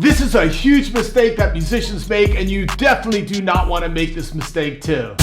This is a huge mistake that musicians make, and you definitely do not want to make this mistake too.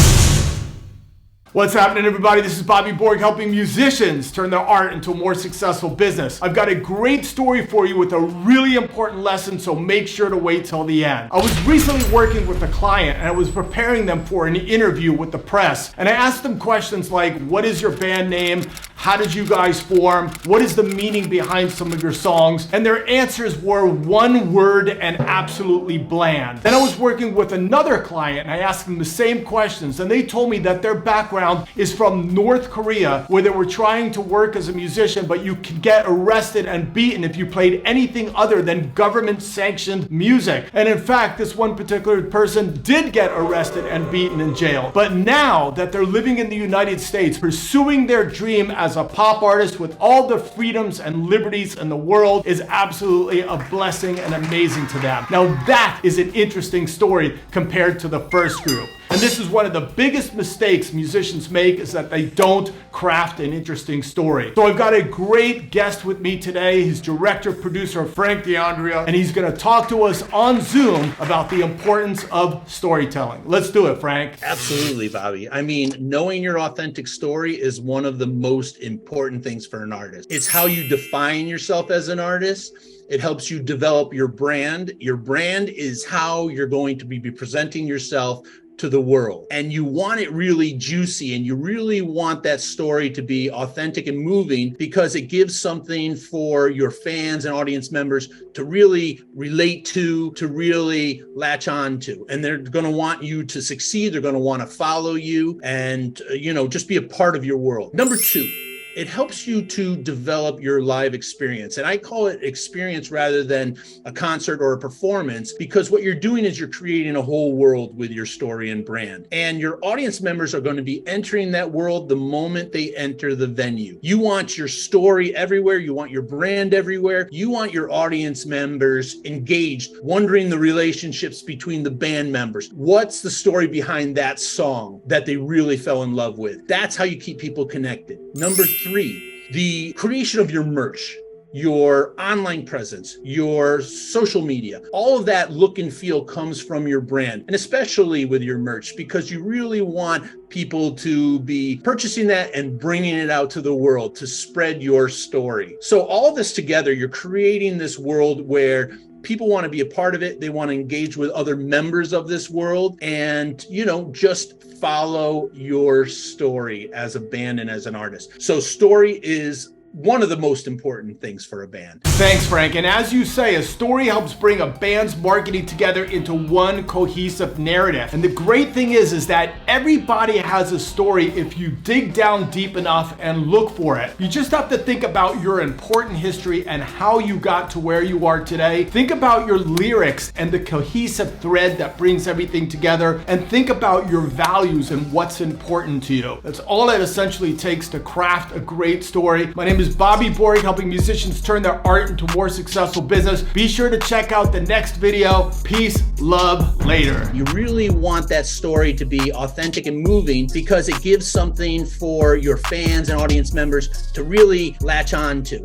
What's happening, everybody? This is Bobby Borg, helping musicians turn their art into a more successful business. I've got a great story for you with a really important lesson, so make sure to wait till the end. I was recently working with a client and I was preparing them for an interview with the press. And I asked them questions like, what is your band name? How did you guys form? What is the meaning behind some of your songs? And their answers were one word and absolutely bland. Then I was working with another client and I asked them the same questions, and they told me that their background is from North Korea, where they were trying to work as a musician, but you could get arrested and beaten if you played anything other than government-sanctioned music. And in fact, this one particular person did get arrested and beaten in jail. But now that they're living in the United States, pursuing their dream as a pop artist with all the freedoms and liberties in the world is absolutely a blessing and amazing to them. Now that is an interesting story compared to the first group. And this is one of the biggest mistakes musicians make, is that they don't craft an interesting story. So I've got a great guest with me today. He's director, producer, Frank D'Andrea, and he's gonna talk to us on Zoom about the importance of storytelling. Let's do it, Frank. Absolutely, Bobby. I mean, knowing your authentic story is one of the most important things for an artist. It's how you define yourself as an artist. It helps you develop your brand. Your brand is how you're going to be presenting yourself to the world. And you want it really juicy, and you really want that story to be authentic and moving, because it gives something for your fans and audience members to really relate to really latch on to. And they're going to want you to succeed. They're going to want to follow you and, just be a part of your world. Number two, it helps you to develop your live experience. And I call it experience rather than a concert or a performance, because what you're doing is you're creating a whole world with your story and brand. And your audience members are going to be entering that world the moment they enter the venue. You want your story everywhere. You want your brand everywhere. You want your audience members engaged, wondering the relationships between the band members. What's the story behind that song that they really fell in love with? That's how you keep people connected. Number three, the creation of your merch, your online presence, your social media, all of that look and feel comes from your brand, and especially with your merch, because you really want people to be purchasing that and bringing it out to the world to spread your story. So all of this together, you're creating this world where people want to be a part of it. They want to engage with other members of this world and, just follow your story as a band and as an artist. So story is one of the most important things for a band. Thanks, Frank. And as you say, a story helps bring a band's marketing together into one cohesive narrative. And the great thing is that everybody has a story if you dig down deep enough and look for it. You just have to think about your important history and how you got to where you are today. Think about your lyrics and the cohesive thread that brings everything together, and think about your values and what's important to you. That's all it essentially takes to craft a great story. My name is Bobby Borg, helping musicians turn their art into more successful business. Be sure to check out the next video. Peace, love, later. You really want that story to be authentic and moving, because it gives something for your fans and audience members to really latch on to.